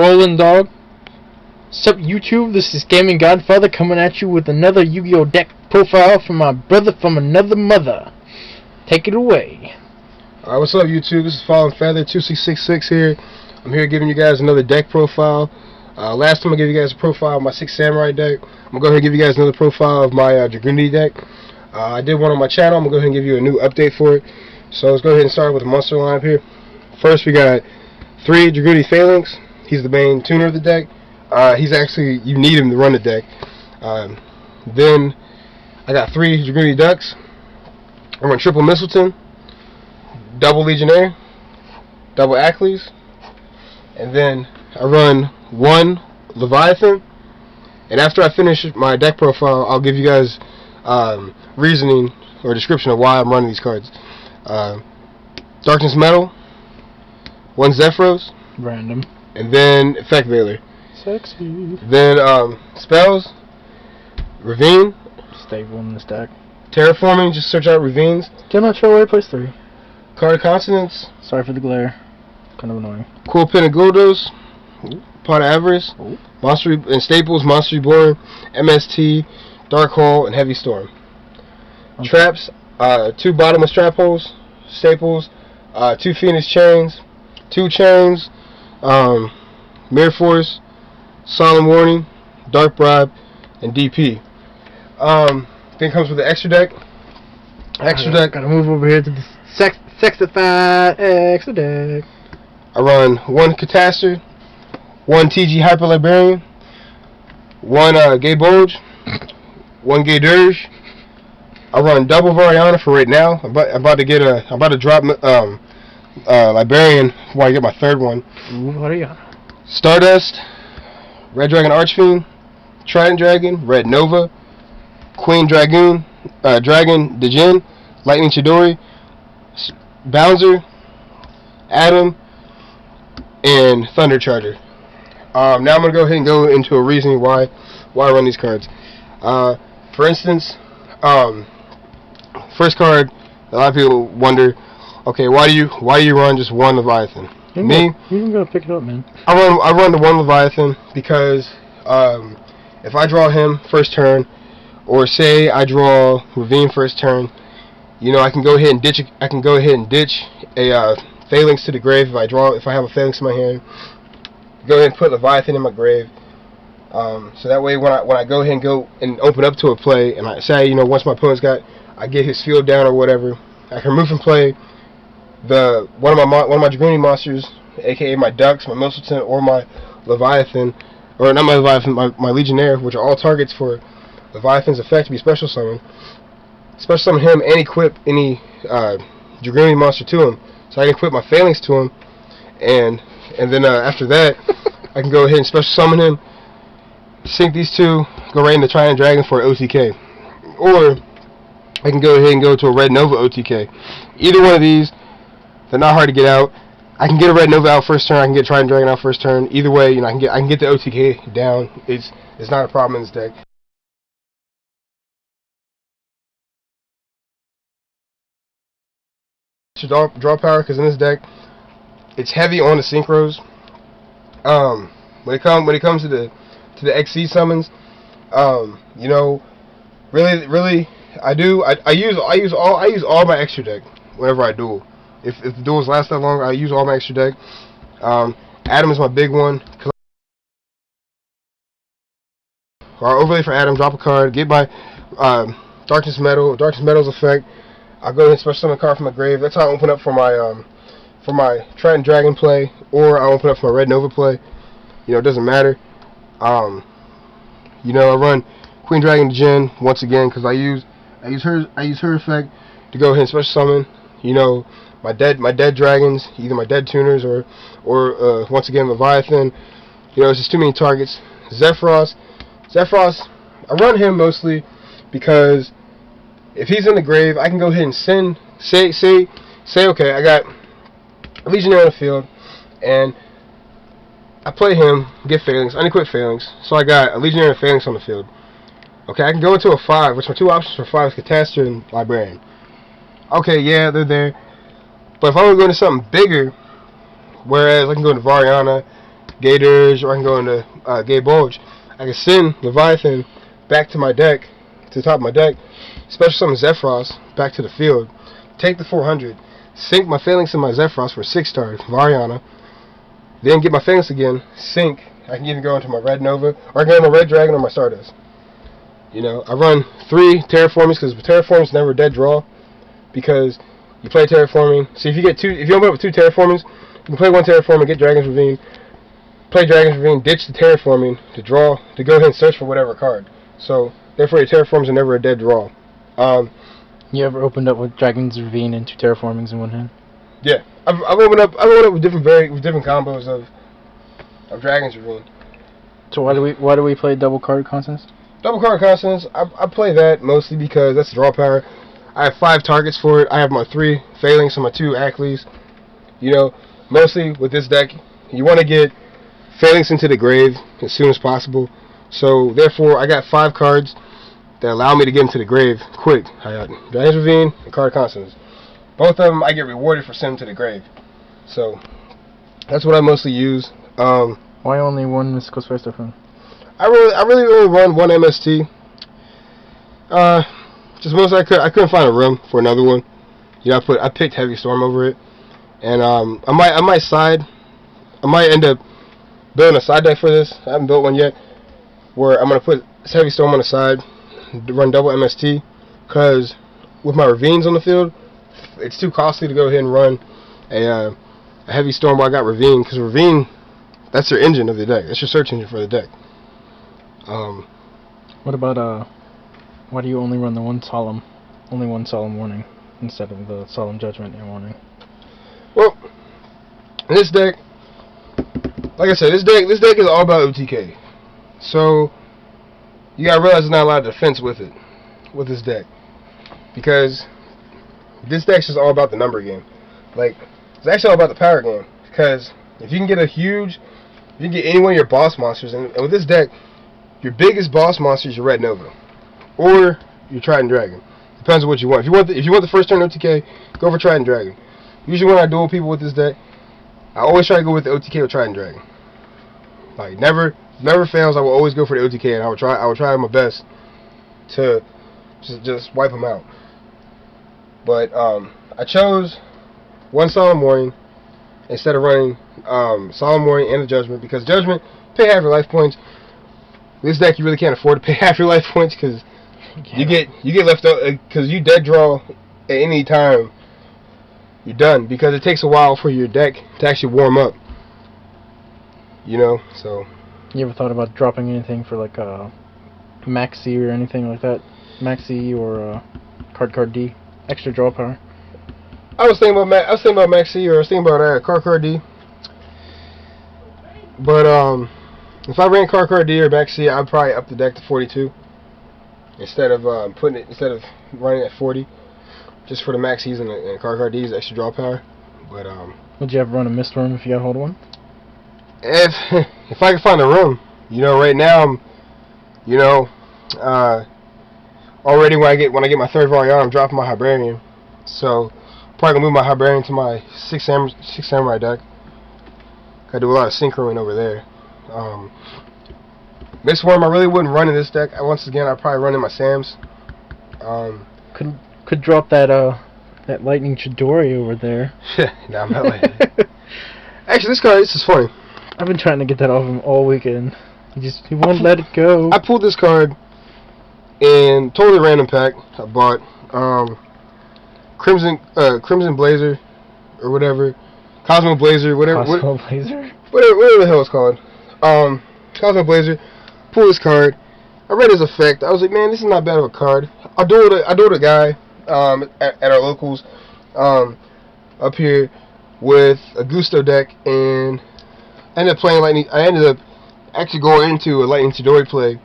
Rolling dog. Sup YouTube, this is Gaming Godfather coming at you with another Yu-Gi-Oh deck profile from my brother from another mother. Take it away. Alright, what's up YouTube? This is Fallen Feather 2666 here. I'm here giving you guys another deck profile. Last time I gave you guys a profile of my 6 Samurai deck. I'm going to go ahead and give you guys another profile of my Dragunity deck. I did one on my channel. I'm going to go ahead and give you a new update for it. So let's go ahead and start with the monster lineup here. First we got 3 Dragunity Phalanx. He's the main tuner of the deck. He's actually, you need him to run the deck. Then I got 3 Dragunity Ducks. I run triple Mistleton, double Legionnaire, double Ackley's, and then I run 1 Leviathan. And after I finish my deck profile, I'll give you guys reasoning or description of why I'm running these cards. Darkness Metal, 1 Zephyros, Random. and then Effect Veiler. Sexy. Then spells, Ravine, Stable in this deck. Terraforming, just search out Ravines. Still not sure where he plays 3. Card Consonants, Sorry for the glare. Kind of annoying. Cool Penaguldos, Pot of Avarice, Monster and Staples, Monster Reborn, MST, Dark Hole, and Heavy Storm. Okay. Traps, 2 Bottomless Trap Holes, Staples, 2 Phoenix Chains, 2 Chains, Mirror Force, Solemn Warning, Dark Bribe, and DP. Then comes with the extra deck. Gotta move over here to the sexified extra deck. I run 1 Catastor, 1 TG Hyper Librarian, 1 Gay Bulge, 1 Gay Dirge. I run double Variana for right now. I'm about to drop Librarian before I get my 3rd one. Ooh, Variana. Stardust, Red Dragon Archfiend, Trident Dragon, Red Nova, Queen Dragoon, Dragon Djinn, Lightning Chidori, Bouncer, Adam, and Thunder Charger. Now I'm going to go ahead and go into a reasoning why I run these cards. For instance, first card, a lot of people wonder, okay, why do you run just 1 Leviathan? Me, you gotta pick it up, man. I run the 1 Leviathan because if I draw him first turn, or say I draw Ravine first turn, you know, I can go ahead and ditch a Phalanx to the grave if I have a Phalanx in my hand. Go ahead and put Leviathan in my grave. So that way when I go ahead and go and open up to a play, and I say, you know, once my opponent's I get his field down or whatever, I can remove from play one of my Dragunity monsters, aka my Ducks, my Mistleton, or my Leviathan, or not my Leviathan, my Legionnaire, which are all targets for Leviathan's effect to be special summon. Special summon him and equip any Dragunity monster to him. So I can equip my Phalanx to him, and then after that, I can go ahead and special summon him, sync these 2, go right into Trident Dragon for an OTK. Or I can go ahead and go to a Red Nova OTK. Either one of these, they're not hard to get out. I can get a Red Nova out first turn. I can get Trident Dragon out first turn. Either way, you know, I can get the OTK down. It's not a problem in this deck. Draw power, because in this deck, it's heavy on the synchros. When it comes to the XC summons, you know, really, I use all my extra deck whenever I duel. If the duels last that long, I use all my extra deck. Adam is my big one. Or overlay for Adam, drop a card, get my Darkness Metal's effect. I'll go ahead and special summon a card from my grave. That's how I open up for my Trident Dragon play, or I open up for my Red Nova play. You know, it doesn't matter. You know, I run Queen Dragon Djinn once again because I use her effect to go ahead and special summon, you know, my dead dragons, either my dead tuners or once again Leviathan. You know, it's just too many targets. Zephyros, I run him mostly because if he's in the grave, I can go ahead and say okay, I got a Legionnaire on the field, and I play him, get Phalanx, unequip Phalanx, so I got a Legionnaire and Phalanx on the field. Okay, I can go into a 5, which my 2 options for 5 is Catastor and Librarian. Okay, yeah, they're there. But if I want to go into something bigger, whereas I can go into Variana, Gay Dirge, or I can go into Gay Bulge. I can send Leviathan back to my deck, to the top of my deck, special summon Zephyros back to the field, take the 400, sink my Phalanx in my Zephyros for 6-star Variana, then get my Phalanx again, sink. I can either go into my Red Nova, or I can go into my Red Dragon or my Stardust. You know, I run 3 Terraformings, because Terraforming's never a dead draw, because you play Terraforming. See, if you open up with 2 Terraformings, you can play 1 Terraforming, get Dragon's Ravine, play Dragon's Ravine, ditch the Terraforming to draw, to go ahead and search for whatever card. So, therefore, your Terraforms are never a dead draw. You ever opened up with Dragon's Ravine and 2 Terraformings in one hand? Yeah, I've opened up with different combos of Dragon's Ravine. So why do we play double card constants? Double card constants, I play that mostly because that's draw power. I have 5 targets for it. I have my 3 Phalanx and my 2 Acklys. You know, mostly with this deck, you want to get Phalanx into the grave as soon as possible. So, therefore, I got 5 cards that allow me to get into the grave quick. I got Dragon's Ravine and Card Constants. Both of them, I get rewarded for sending to the grave. So, that's what I mostly use. Why only one Mystical Spare Stuff? I really only run 1 MST. Just mostly I couldn't find a room for another one. You know, I picked Heavy Storm over it, and I might end up building a side deck for this. I haven't built one yet, where I'm gonna put Heavy Storm on the side, run double MST, because with my Ravines on the field, it's too costly to go ahead and run a Heavy Storm while I got Ravine, because Ravine, that's your engine of the deck. That's your search engine for the deck. What about why do you only run the one solemn warning instead of the solemn judgment and warning? Well, this deck, like I said, this deck is all about OTK. So you gotta realize there's not a lot of defense with it, with this deck, because this deck's just all about the number game. Like, it's actually all about the power game, because if you can get you can get any one of your boss monsters, and with this deck, your biggest boss monster is your Red Nova, or your Trident Dragon. Depends on what you want. If you want the first turn OTK, go for Trident Dragon. Usually when I duel people with this deck, I always try to go with the OTK or Trident Dragon. Like, never fails. I will always go for the OTK, and I will try my best to just wipe them out. But I chose 1 Solemn Warning instead of running Solemn Warning and the Judgment, because Judgment, pay half your life points. This deck, you really can't afford to pay half your life points, because you get left out, because you dead draw at any time. You're done, because it takes a while for your deck to actually warm up. You know, so. You ever thought about dropping anything for like Maxi or anything like that? Maxi or Card D, extra draw power. I was thinking about Maxi, or I was thinking about Card D. But if I ran Card D or Maxi, I'd probably up the deck to 42 instead of running at 40, just for the Maxis and Card D's extra draw power. But would you ever run a Mistworm if you got hold of one? If I could find a room, you know, right now I'm, you know, already when I get my 3rd Variant, I'm dropping my Hibernian, so probably gonna move my Hibernian to my 6 Samurai deck. I do a lot of synchroing over there. Mistworm, I really wouldn't run in this deck. Once again, I'd probably run in my Sams. Could drop that Lightning Chidori over there. Nah, I'm not like Actually, this is funny. I've been trying to get that off him all weekend. He won't let it go. I pulled this card in totally random pack. I bought Crimson Blazer or whatever, Cosmo Blazer, whatever. Cosmo Blazer. Whatever the hell it's called. Cosmo Blazer. Pull this card. I read his effect. I was like, man, this is not bad of a card. I dueled a guy at our locals up here with a Gusto deck, and I ended up playing Lightning. I ended up actually going into a Lightning Chidori play,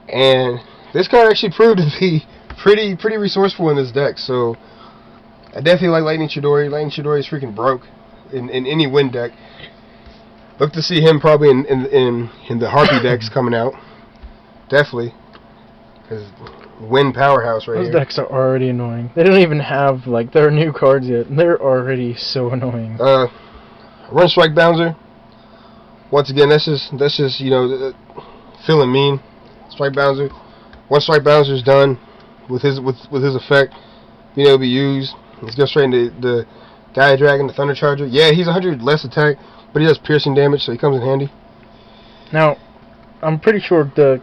and this card actually proved to be pretty resourceful in this deck. So I definitely like Lightning Chidori. Lightning Chidori is freaking broke in any wind deck. Look to see him probably in the Harpy decks coming out. Definitely, because wind powerhouse right here. Those decks are already annoying. They don't even have like their new cards yet. They're already so annoying. Run Strike Bouncer. once again, that's just you know, feeling mean. Strike Bouncer. Once Strike Bouncer is done with his effect, being able to be used, let's go straight into the Gaia Dragon, the Thunder Charger. Yeah, he's 100 less attack, but he does piercing damage, so he comes in handy. Now, I'm pretty sure the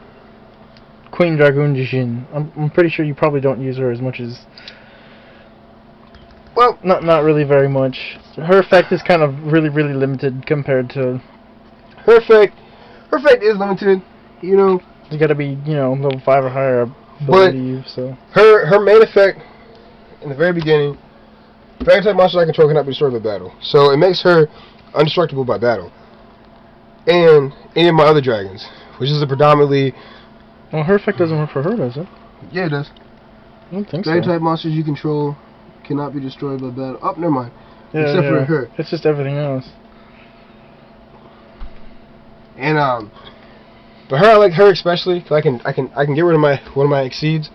Queen Dragunity, I'm pretty sure you probably don't use her as much as... Well, not really very much. Her effect is kind of really limited compared to... Her effect is limited, you know. You gotta be, you know, level 5 or higher, I believe, so... Her main effect, in the very beginning, Dragon type monsters I control cannot be destroyed by battle. So it makes her undestructible by battle. And any of my other dragons, which is a predominantly... Well, her effect doesn't work for her, does it? Yeah, it does. I don't think Dragon so. type monsters you control cannot be destroyed by battle. Oh, never mind. Yeah, Except for her. It's just everything else. And but her, I like her especially, cause I can get rid of one of my exceeds.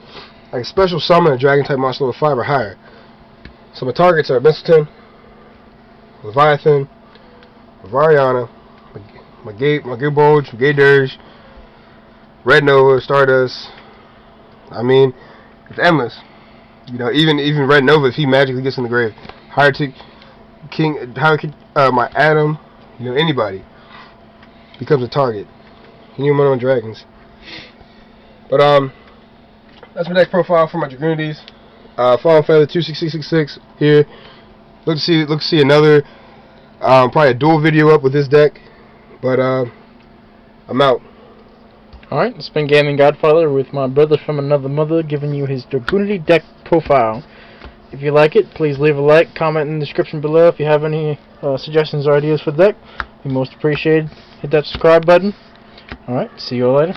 I can special summon a dragon type monster level 5 or higher. So my targets are Mistletoe, Leviathan, Variana, my Bulge, my Dirge, Red Nova, Stardust. I mean, it's endless. You know, even Red Nova, if he magically gets in the grave, my Adam, you know, anybody becomes a target. Any one of my dragons. But that's my deck profile for my Dragunities. Fallen Feather 26666 here. Look to see another probably a dual video up with this deck. But I'm out. Alright, it's been Gaming Godfather with my brother from another mother giving you his Dragunity deck profile. If you like it, please leave a like, comment in the description below. If you have any suggestions or ideas for the deck, be most appreciated. Hit that subscribe button. Alright, see you all later.